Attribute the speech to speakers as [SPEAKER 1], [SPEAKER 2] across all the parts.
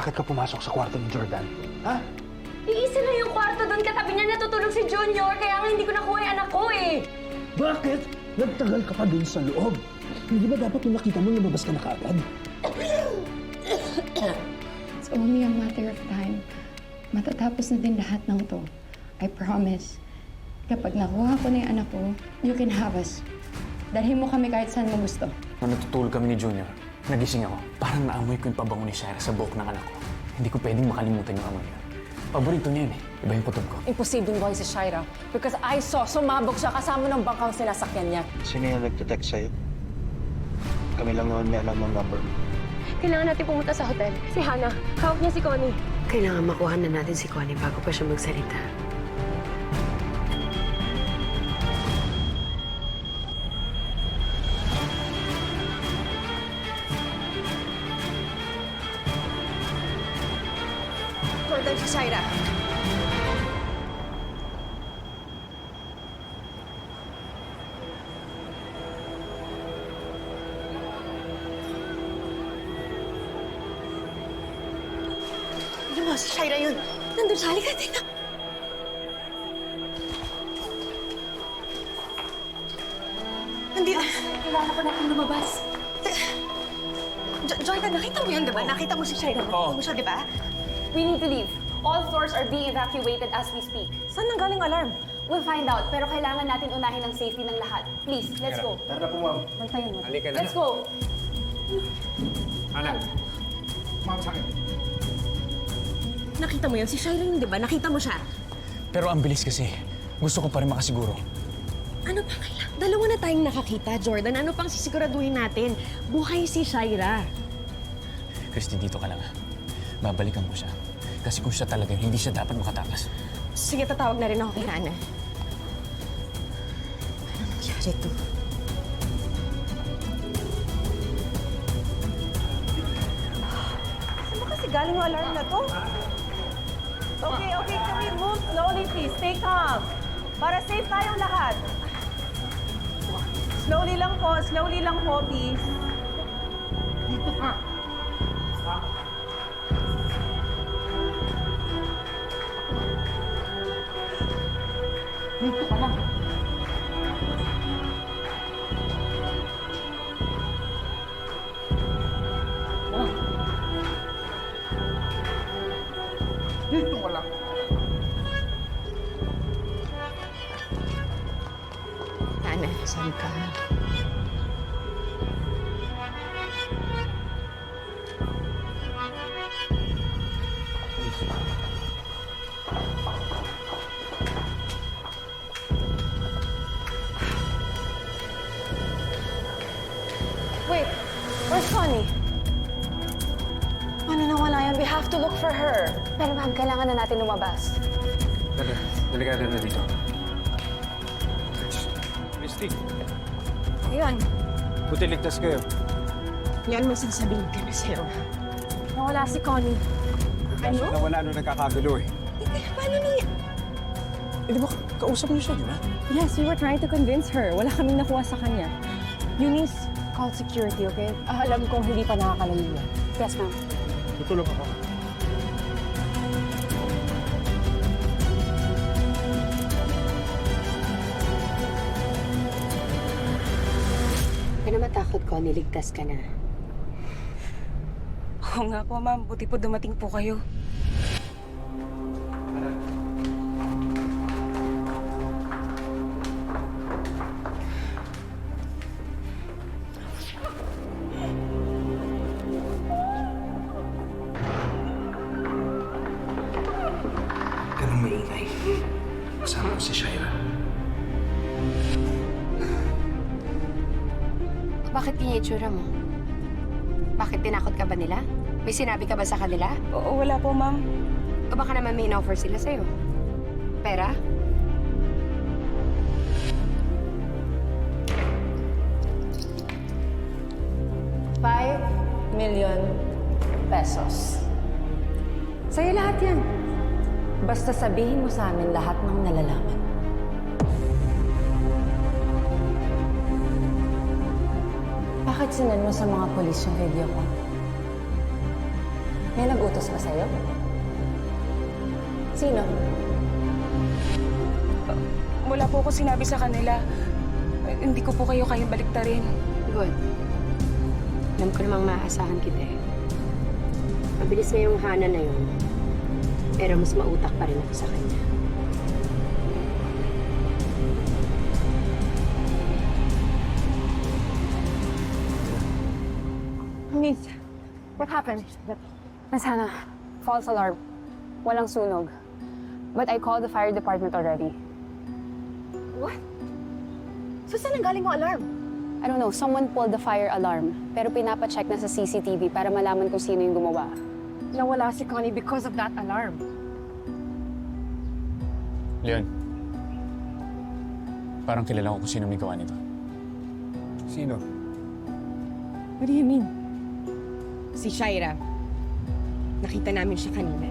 [SPEAKER 1] Bakit ka pumasok sa kwarto ni Jordan? Ha?
[SPEAKER 2] Iisa na yung kwarto doon, katabi niya natutulog si Junior, kaya nga hindi ko nakuha yung anak ko eh.
[SPEAKER 3] Bakit? Nagtagal ka pa dun sa loob. Hindi ba dapat nung nakita mo lumabas ka na kaagad?
[SPEAKER 4] It's only a matter of time. Matatapos na din lahat ng to. I promise. Kapag nakuha ko na yung anak ko, you can have us. Dalhin mo kami kahit saan mo gusto.
[SPEAKER 1] Nung natutulog kami ni Junior, nagising ako. Parang naamoy ko yung pabango ni Shaira sa buhok ng anak ko. Hindi ko pwedeng makalimutan yung amoy yun. Paborito niya yun eh. Iba yung putob ko.
[SPEAKER 5] Imposibleng buhay si Shaira because I saw sumabog siya kasama ng bangkang sinasakyan niya.
[SPEAKER 6] Sino yung nagte-text sa'yo? Kami lang naman may alam ng number mo.
[SPEAKER 2] Kailangan natin pumunta sa hotel. Si Hannah, hawak niya si Connie.
[SPEAKER 7] Kailangan makuha na natin si Connie bago pa siya magsalita.
[SPEAKER 5] Jordan, si Shaira.
[SPEAKER 7] Ano mo, si Shaira yun? Nandun sa halika, tingnan. Nandito.
[SPEAKER 2] Kailangan ko natin lumabas.
[SPEAKER 7] Jordan, nakita mo yun, di ba? Nakita mo si Shaira. Nakita mo siya, di ba?
[SPEAKER 5] We need to leave. All stores are being evacuated as we speak. Saan nanggaling alarm? We'll find out, pero kailangan natin unahin ang safety ng lahat. Please, let's go.
[SPEAKER 6] Tara na po, ma'am.
[SPEAKER 5] Bantayan mo.
[SPEAKER 1] Halika na.
[SPEAKER 5] Let's go.
[SPEAKER 1] Anak.
[SPEAKER 6] Ma'am, sa akin.
[SPEAKER 7] Nakita mo yun? Si Shaira yun, di ba? Nakita mo siya.
[SPEAKER 1] Pero ang bilis kasi. Gusto ko pa rin makasiguro.
[SPEAKER 7] Ano pa kailangan? Dalawa na tayong nakakita, Jordan. Ano pang sisiguraduhin natin? Buhay si Shaira.
[SPEAKER 1] Christy, dito ka lang ha. Babalikan ko siya. Kasi kung siya talaga yun, hindi siya dapat makatakas.
[SPEAKER 7] Sige, tatawag na rin ako kay Hannah. Ano nangyari to?
[SPEAKER 5] Saan ba kasi galing yung alarm na to? Okay, can we move slowly, please? Stay calm. Para safe tayong lahat. Slowly lang po, please.
[SPEAKER 6] Dito ka! Dito ka lang! Dito ka lang!
[SPEAKER 7] Hannah, saan ka?
[SPEAKER 5] Wait, where's Connie? Paano nawala yan? We have to look for her. Pero ma'am, kailangan na natin lumabas.
[SPEAKER 1] Delikado na dito. Christy,
[SPEAKER 5] Ayun,
[SPEAKER 1] buti ligtas kayo.
[SPEAKER 7] Yan mo sasabihin ka na sa'yo.
[SPEAKER 5] nawala si Connie. Ano?
[SPEAKER 1] Nawala nung nagkakagulo eh.
[SPEAKER 7] Paano niya?
[SPEAKER 1] Eh, di ba kausap niyo siya, di ba?
[SPEAKER 5] Yes, we were trying to convince her. Wala kaming nakuha sa kanya. Eunice, call security, okay? Alam kong hindi pa nakakalayo yan. Yes, ma'am.
[SPEAKER 6] Tutulong ako.
[SPEAKER 7] Huwag ka na matakot, Connie. Ligtas ka na.
[SPEAKER 5] Oo nga po, ma'am. Buti po dumating po kayo.
[SPEAKER 3] Ganun maingay. Kasama ko si Shaira.
[SPEAKER 7] Bakit ganyan itsura mo? Bakit tinakot ka ba nila? May sinabi ka ba sa kanila?
[SPEAKER 5] Oo, wala po, ma'am.
[SPEAKER 7] O baka naman may in-offer sila sa'yo? Pera?
[SPEAKER 5] ₱5 million. Sa'yo lahat yan. Basta sabihin mo sa amin lahat ng nalalaman. Bakit sinan mo sa mga polis yung video ko? May nag-utos ba sa'yo? Sino?
[SPEAKER 8] Wala po ako sinabi sa kanila. Hindi ko po kayo kayang baliktarin.
[SPEAKER 9] Good. Alam ko namang maaasahan kita eh. Mabilis na yung Hana na yun. Pero mas mautak pa rin ako sa kanya.
[SPEAKER 5] Miss, what happened? Miss Hannah, false alarm. Walang sunog. But I called the fire department already.
[SPEAKER 7] What? So saan ang galing mo alarm?
[SPEAKER 5] I don't know, someone pulled the fire alarm. Pero pinapacheck na sa CCTV para malaman kung sino yung gumawa.
[SPEAKER 7] Nawala si Connie because of that alarm.
[SPEAKER 1] Leon, parang kilala ko kung sino may gawa nito.
[SPEAKER 3] Sino?
[SPEAKER 7] What do you mean? Si Shaira. Nakita namin siya kanina.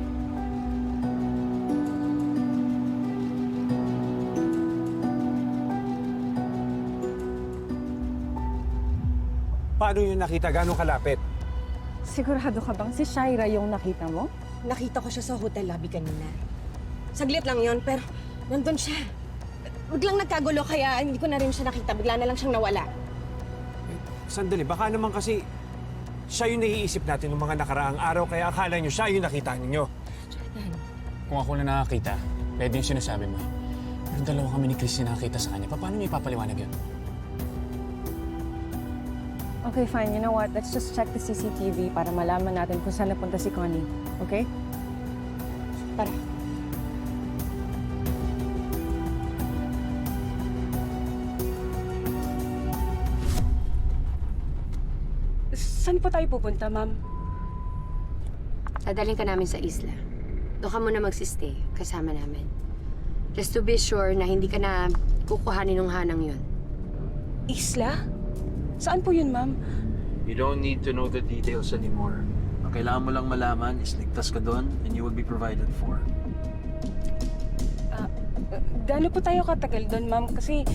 [SPEAKER 3] Paano yun nakita? Gano'ng kalapit?
[SPEAKER 8] Sigurado ka bang si Shaira yung nakita mo?
[SPEAKER 7] Nakita ko siya sa hotel lobby kanina. Saglit lang yon pero nandun siya. Biglang nagkagulo kaya hindi ko na rin siya nakita. Bigla na lang siyang nawala.
[SPEAKER 3] Sandali, baka naman kasi siya yung naiisip natin ng mga nakaraang araw kaya akala nyo siya yung nakita ninyo.
[SPEAKER 1] Kung ako na nakakita, pwede yung sinasabi mo. Pero dalawa kami ni Chris na nakakita sa kanya. Paano niya ipapaliwanag yun?
[SPEAKER 8] Okay, fine. You know what? Let's just check the CCTV para malaman natin kung saan napunta si Connie. Okay?
[SPEAKER 7] Para.
[SPEAKER 8] Saan po tayo pupunta, ma'am?
[SPEAKER 9] Dadalhin ka namin sa isla. Doon ka muna magsistay kasama namin. Just to be sure na hindi ka na kukuhanin ng Hanang yun.
[SPEAKER 8] Isla? Saan po yun, ma'am?
[SPEAKER 6] You don't need to know the details anymore. Ang kailangan mo lang malaman is ligtas ka doon and you will be provided for.
[SPEAKER 8] Gaano po tayo katagal doon, ma'am? Kasi,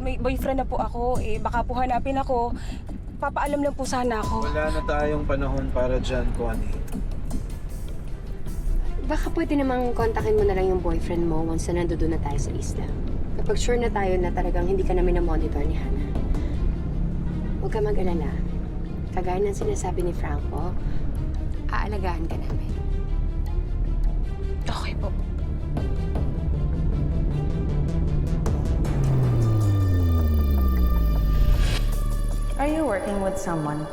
[SPEAKER 8] may boyfriend na po ako. Baka po hanapin ako. Papaalam lang po sana ako.
[SPEAKER 6] Wala na tayong panahon para dyan, Connie.
[SPEAKER 9] Baka pwede namang kontakin mo na lang yung boyfriend mo once na nandoon na tayo sa isla. Kapag sure na tayo na talagang hindi ka namin na-monitor ni Hana. Huwag ka mag-alala. Kagaya ng sinasabi ni Franco, aalagaan ka namin.
[SPEAKER 8] Okay po.
[SPEAKER 10] Are you working with someone?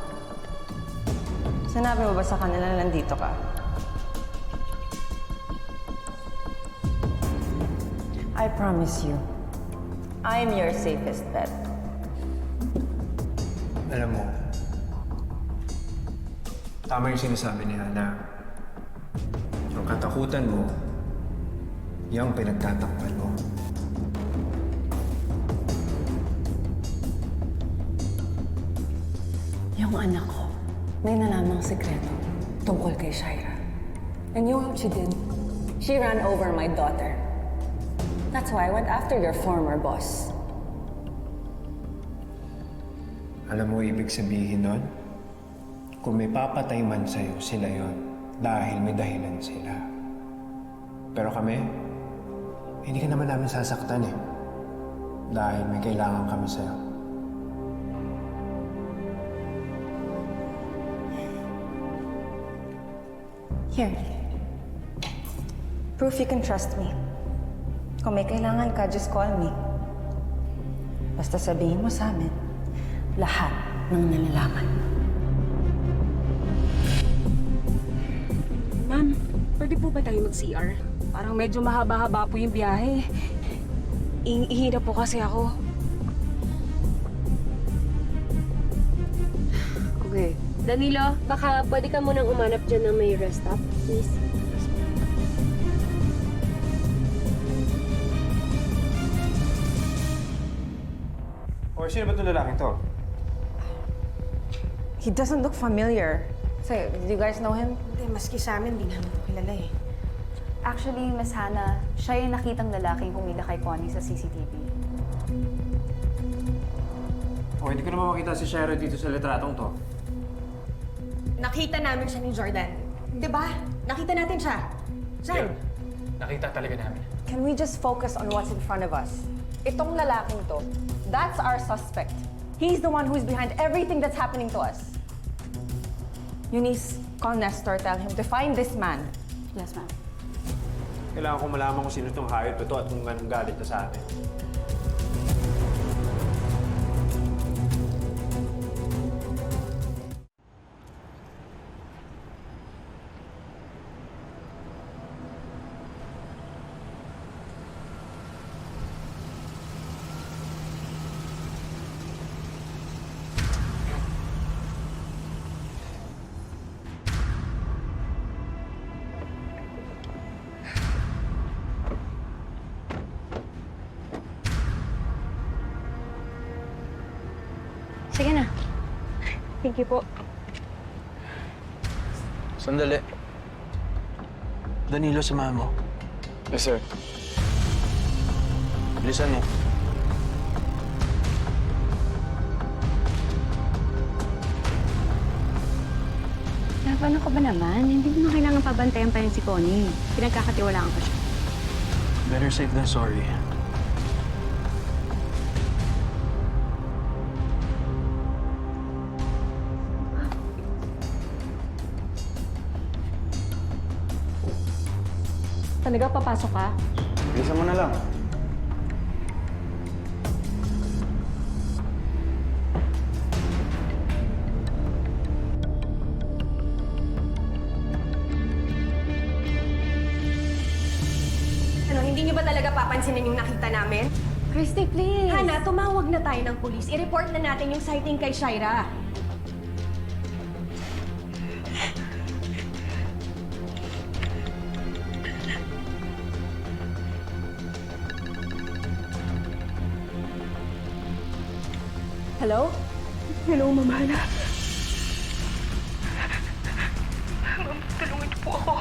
[SPEAKER 10] Sinabi mo ba sa kanila na nandito ka? I promise you, I'm your safest bet.
[SPEAKER 3] Alam mo, tama yung sinasabi ni Hana. Yung katakutan mo, yung pinagtatakpan mo.
[SPEAKER 10] Yung anak ko, may nalamang sekreto tungkol kay Shaira. And you know what she did? She ran over my daughter. That's why I went after your former boss.
[SPEAKER 3] Alam mo ibig sabihin nun? Kung may papatay man sa'yo, sila yon dahil may dahilan sila. Pero kami, hindi ka naman namin sasaktan eh. Dahil may kailangan kami sa'yo.
[SPEAKER 10] Here. Proof you can trust me. Kung may kailangan ka, just call me. Basta sabihin mo sa amin lahat ng nalalaman.
[SPEAKER 8] Ma'am, pwede po ba tayo mag-CR? Parang medyo mahaba-haba po yung biyahe. Ihina po kasi ako.
[SPEAKER 9] Okay. Danilo, baka pwede ka munang umanap dyan ng may rest stop, please.
[SPEAKER 3] O, sino ba itong lalaking to?
[SPEAKER 10] He doesn't look familiar. So, do you guys know him?
[SPEAKER 7] Hindi, maski sa amin, di namin ito kilala eh.
[SPEAKER 5] Actually, Miss Hannah, siya yung nakitang lalaking humila kay Connie sa CCTV.
[SPEAKER 3] O, hindi ko naman makita si Shaira dito sa litratong to.
[SPEAKER 7] Nakita namin siya ni Jordan. Di ba? Nakita natin siya. Saan?
[SPEAKER 1] Nakita talaga namin.
[SPEAKER 10] Can we just focus on what's in front of us? Itong lalaking to, that's our suspect. He's the one who's behind everything that's happening to us. Eunice, call Nestor, tell him to find this man.
[SPEAKER 9] Yes, ma'am.
[SPEAKER 3] Kailangan ko malaman kung sino itong hayop ito at kung anong galit na sa atin.
[SPEAKER 4] Sige na.
[SPEAKER 8] Thank you po.
[SPEAKER 6] Sandali. Danilo, samahan mo.
[SPEAKER 1] Yes, sir.
[SPEAKER 6] Bilisan mo.
[SPEAKER 2] Paano ka ba naman? Hindi mo kailangan pabantayan pa rin si Connie. Pinagkakatiwalaan ko siya.
[SPEAKER 6] Better safe than sorry.
[SPEAKER 8] Talaga, papasok ka?
[SPEAKER 1] Bilisan mo na lang.
[SPEAKER 7] Ano, hindi niyo ba talaga papansinin yung nakita namin?
[SPEAKER 2] Christy, please!
[SPEAKER 7] Hana, tumawag na tayo ng pulis. I-report na natin yung sighting kay Shaira.
[SPEAKER 8] Hello? Hello, Ma'am Hana. Ma'am, tulungan niyo po ako.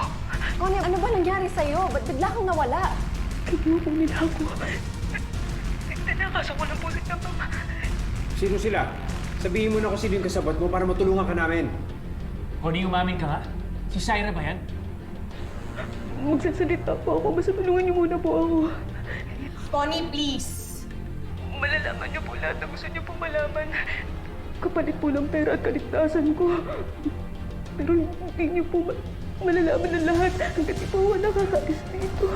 [SPEAKER 7] Connie, ano ba nangyari sa'yo? Ba't bigla kang nawala?
[SPEAKER 8] Kinuha nila ako. Tinakasan ko ng pulis na, Ma'am.
[SPEAKER 3] Sino sila? Sabihin mo na kung sino yung kasabot mo para matulungan ka namin.
[SPEAKER 1] Connie, umamin ka nga? Si Shaira ba yan?
[SPEAKER 8] Magsasalita po ako. Basta tulungan niyo muna po ako.
[SPEAKER 7] Connie, please!
[SPEAKER 8] Malalaman niyo po lahat na gusto niyo po malaman. Kapalit po ng pera at kaligtasan ko. Pero hindi niyo po malalaman ng lahat hanggat di po ako nakakaalis dito.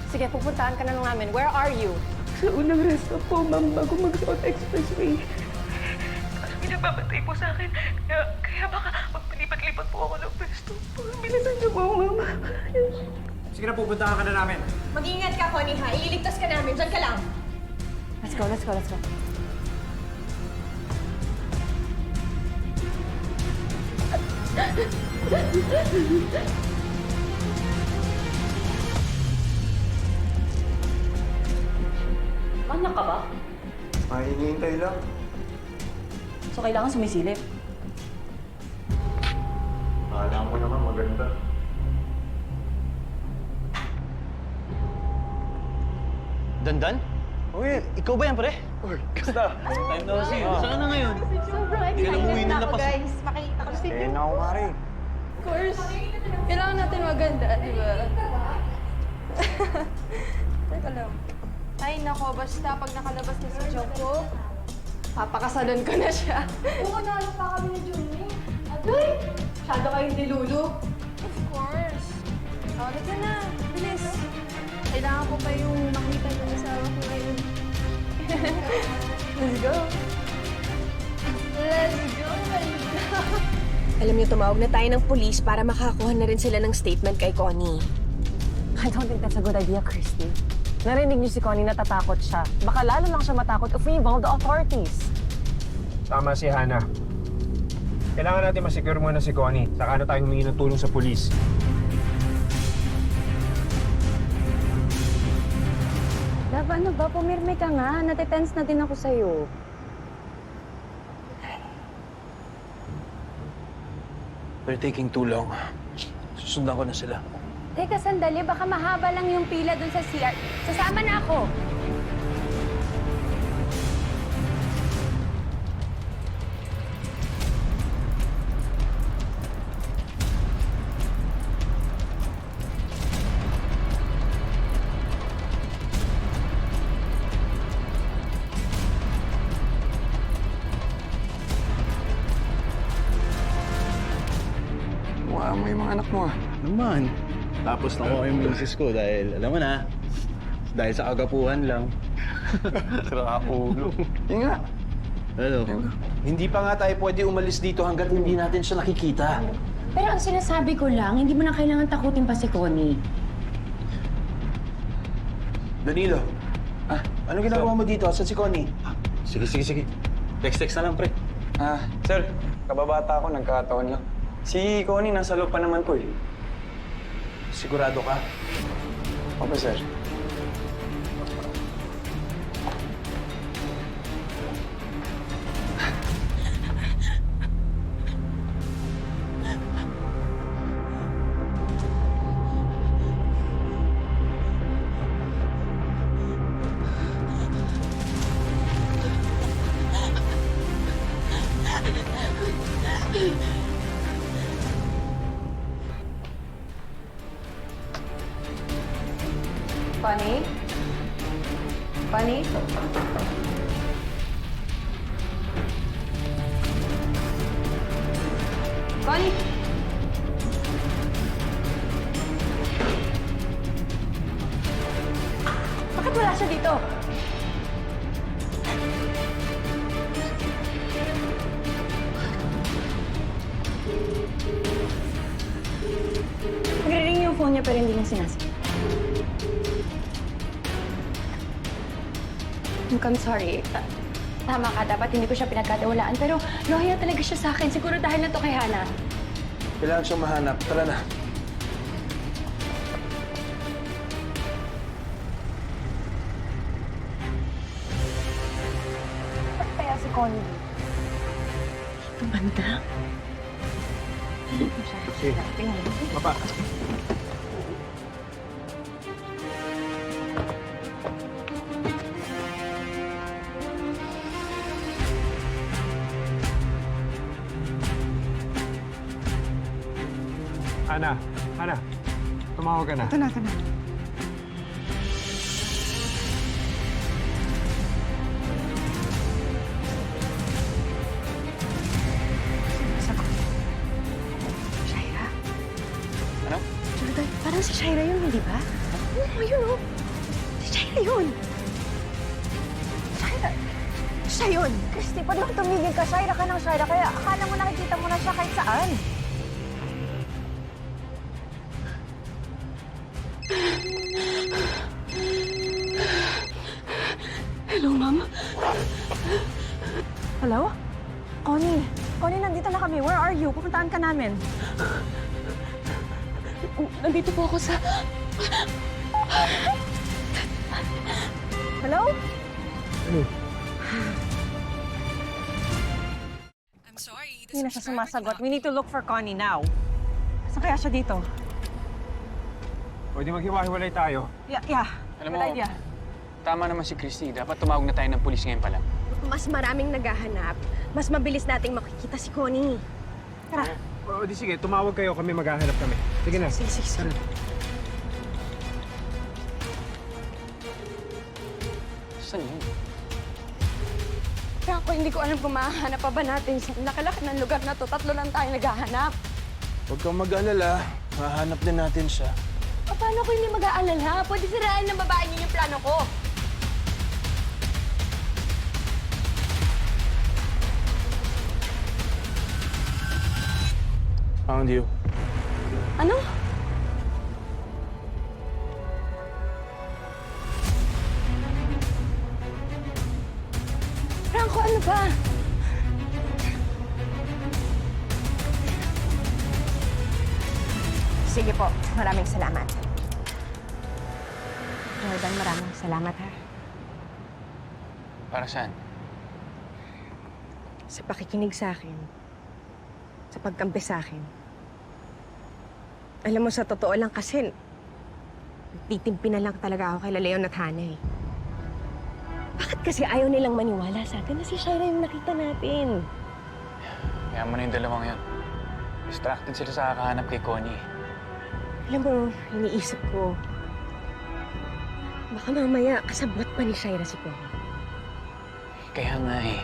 [SPEAKER 7] Sige, pupuntahan ka na namin. Where are you?
[SPEAKER 8] Sa unang rest stop po, ma'am, bago mag-South Expressway. Kaso pinababantay po sa akin. Kaya baka magpalipat-lipat po ako ng pwesto. Bilisan niyo po, ma'am.
[SPEAKER 3] Sige na, pupuntahan ka na namin.
[SPEAKER 7] Mag-iingat ka, Connie, ha? Ililigtas ka namin. Diyan ka lang.
[SPEAKER 10] Let's go, let's go, let's go.
[SPEAKER 8] Anak ka ba?
[SPEAKER 3] Ay, hinihintay lang.
[SPEAKER 8] So kailangan sumisilip.
[SPEAKER 3] Alam mo naman, maganda.
[SPEAKER 6] Dandan?
[SPEAKER 3] Uy,
[SPEAKER 6] Ikaw ba yan, pre?
[SPEAKER 3] uy, kasta.
[SPEAKER 6] Time na kasi. Saan ka na ngayon?
[SPEAKER 2] Sobrang
[SPEAKER 6] Hindi ka na umuwi ng lapas.
[SPEAKER 2] Makikita ko si
[SPEAKER 3] Eh, naku, Mari.
[SPEAKER 4] Of course. Kailangan natin maganda, di ba? Teka lang. Ay, nako, basta pag nakalabas na si Joko, papakasalan ko na siya. Oo, nalo pa kami ni Junnie. Aday! Masyado kayong dilulu. Of course. O, halika na. Bilis. Kailangan ko pa yung makita yung asawa ko ngayon. Let's go. Let's go.
[SPEAKER 7] Alam niyo, tumawag na tayo ng pulis para makakuha na rin sila ng statement kay Connie.
[SPEAKER 10] I don't think that's a good idea, Christy. Narinig niyo si Connie, natatakot siya. Baka lalo lang siya matakot if we involve the authorities.
[SPEAKER 3] Tama si Hana. Kailangan natin masecure muna si Connie. Saka na tayo humingi ng tulong sa pulis.
[SPEAKER 2] Love, ano ba? Pumirme ka nga. Natitense na din ako sa'yo.
[SPEAKER 6] They're taking too long. Susundan ko na sila.
[SPEAKER 2] Teka, sandali. Baka mahaba lang yung pila dun sa CR. Sasama na ako.
[SPEAKER 1] anak mo ah.
[SPEAKER 6] Naman. Tapos na ko yung misis ko dahil, alam mo na, dahil sa agapuhan lang.
[SPEAKER 1] Ulo. Yun nga.
[SPEAKER 6] Ano? Hindi pa nga tayo pwede umalis dito hanggat hindi natin siya nakikita.
[SPEAKER 4] Pero ang sinasabi ko lang, hindi mo na kailangan takutin pa si Connie.
[SPEAKER 6] Danilo, ano ginagawa mo dito? Saan si Connie? Sige. Text na lang, pre.
[SPEAKER 1] Sir, kababata ako, nagkataon lang. Si Connie nasa loob pa naman po eh.
[SPEAKER 6] Sigurado ka?
[SPEAKER 1] Opo, sir.
[SPEAKER 9] Connie? Connie? Connie? Bakit wala siya dito?
[SPEAKER 4] Nagre-ring yung phone niya pero hindi niya sinasagot. Look, I'm sorry. Tama ka, dapat hindi ko siya pinagkatiwalaan. Pero loyal talaga siya sa akin. Siguro dahil na to kay Hana.
[SPEAKER 6] Kailangan siyang mahanap. Tara na.
[SPEAKER 7] Ba't kaya si Connie?
[SPEAKER 4] Banda?
[SPEAKER 6] Sige. Papa.
[SPEAKER 3] Ana, tumawag ka na.
[SPEAKER 7] Ito na. Shaira?
[SPEAKER 1] Ano?
[SPEAKER 7] Jordan, parang si Shaira yun, hindi ba? Oo, yun oh. Si Shaira yun. Shaira. Siya yun. Christy, pag lang tumigil ka, Shaira ka ng Shaira. Kaya akala mo nakikita mo na siya kahit saan.
[SPEAKER 8] Hello, Ma'am.
[SPEAKER 7] Hello? Connie. Connie, nandito na kami. Where are you? Pupuntahan ka namin.
[SPEAKER 8] Nandito po ako sa...
[SPEAKER 7] Hello?
[SPEAKER 10] I'm sorry.
[SPEAKER 7] Hindi na siya sumasagot. We need to look for Connie now. Saan kaya siya dito?
[SPEAKER 3] Pwede maghiwa-hiwalay tayo.
[SPEAKER 7] Yeah.
[SPEAKER 1] Alam
[SPEAKER 7] Good
[SPEAKER 1] mo,
[SPEAKER 7] idea.
[SPEAKER 1] tama naman si Christy. Dapat tumawag na tayo ng pulis ngayon pa lang.
[SPEAKER 7] Mas maraming naghahanap. Mas mabilis nating makikita si Connie. Tara.
[SPEAKER 3] O di sige, tumawag kayo, kami maghahanap kami. Sige na.
[SPEAKER 7] Sige.
[SPEAKER 1] Saan yun?
[SPEAKER 2] Kaya ako hindi ko alam kung mahahanap pa ba natin sa nakalaki ng lugar na to. 3 lang tayo naghahanap.
[SPEAKER 6] Huwag kang mag-alala. Mahanap din natin siya.
[SPEAKER 2] Paano ko hindi mag-aalala? Pwede sirain ng babae niyo yung plano ko.
[SPEAKER 6] Found you.
[SPEAKER 2] Ano? Franco, ano ba?
[SPEAKER 7] Sige po. Maraming salamat. Jordan, maraming salamat ha.
[SPEAKER 1] Para saan?
[SPEAKER 7] Sa pakikinig sa akin. Sa pagkampi sa akin. Alam mo, sa totoo lang kasi, titimpi na lang talaga ako kay Leon at Hana eh. Bakit kasi ayaw nilang maniwala sa atin na si Shaira yung nakita natin?
[SPEAKER 1] Kaya mo na yung dalawang yan. Distracted sila sa kakahanap kay Connie.
[SPEAKER 7] Alam mo, iniisip ko, baka mamaya kasabwat pa ni Shaira si Connie.
[SPEAKER 1] Kaya nga eh.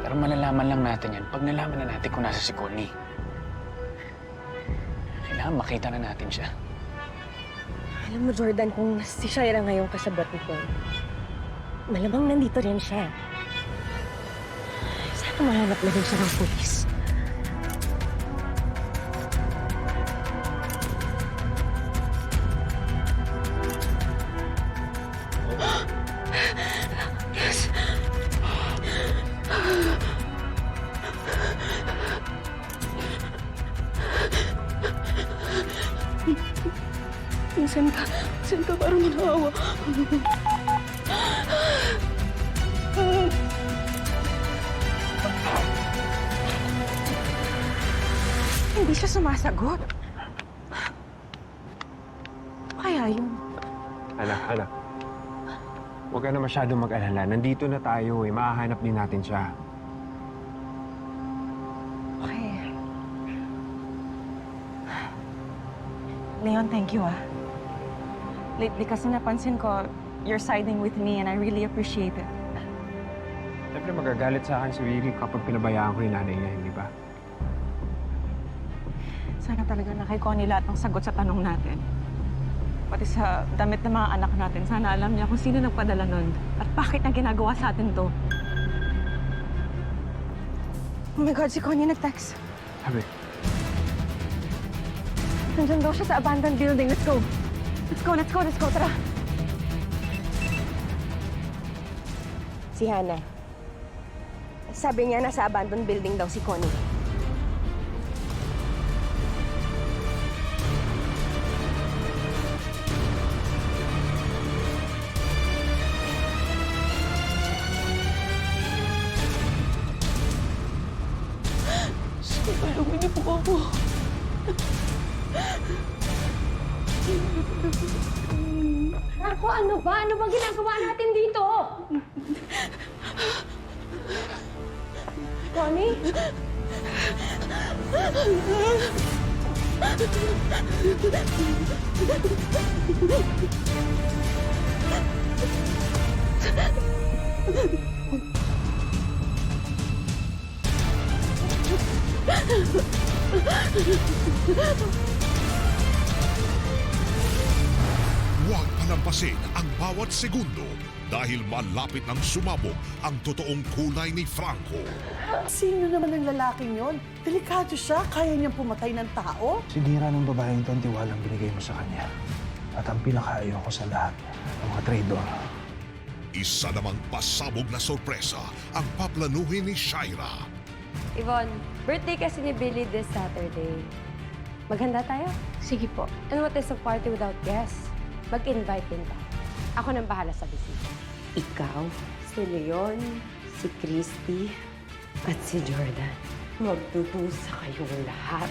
[SPEAKER 1] Pero malalaman lang natin yan pag nalaman na natin kung nasa si Connie. kailangan makita na natin siya.
[SPEAKER 7] Alam mo, Jordan, kung si Shaira ngayong kasabot nito, malamang nandito rin siya. Sana mahanap na rin siya ng pulis.
[SPEAKER 8] Saan ka? Saan ka? Parang naawa.
[SPEAKER 7] Hindi siya sumasagot. Kaya yun?
[SPEAKER 3] Anak. Huwag ka na masyadong mag-alala. Nandito na tayo eh. Mahahanap din natin siya.
[SPEAKER 10] Okay. Leon, thank you, ah. Lately kasi napansin ko, you're siding with me and I really appreciate it.
[SPEAKER 3] Siyempre magagalit sa akin si Willie kapag pinabayaan ko yung nanay niya, hindi ba?
[SPEAKER 10] Sana talaga na kay Connie lahat ng sagot sa tanong natin. Pati sa damit ng mga anak natin, sana alam niya kung sino nagpadala nun at bakit niya ginagawa sa atin to. Oh my God, si Connie nag-text.
[SPEAKER 3] Sabi,
[SPEAKER 7] Nandiyan daw siya sa abandoned building. Let's go. Let's go. Tara. Si Hannah. Sabi niya nasa abandoned building daw si Connie.
[SPEAKER 8] Tulungan niyo po ako.
[SPEAKER 2] Marco, ano ba? Ano ba ginagawa natin dito? Connie?
[SPEAKER 11] Huwag palampasin ang bawat segundo dahil malapit nang sumabog ang totoong kulay ni Franco.
[SPEAKER 8] Sino naman ang lalaking yon? Delikado siya. Kaya niyang pumatay ng tao?
[SPEAKER 12] Sinira ng babaeng ito ang tiwalang binigay mo sa kanya. At ang pinakaayaw ko sa lahat, ang mga traidor.
[SPEAKER 11] Isa namang pasabog na sorpresa ang paplanuhin ni Shaira.
[SPEAKER 2] Yvonne, birthday kasi ni Billy this Saturday. Maghanda tayo?
[SPEAKER 4] Sige po.
[SPEAKER 2] And what is a party without guests? Mag-invite din tayo. Ako nang bahala sa bisita. Ikaw, si Leon, si Christy, at si Jordan. Magdudusa kayong lahat.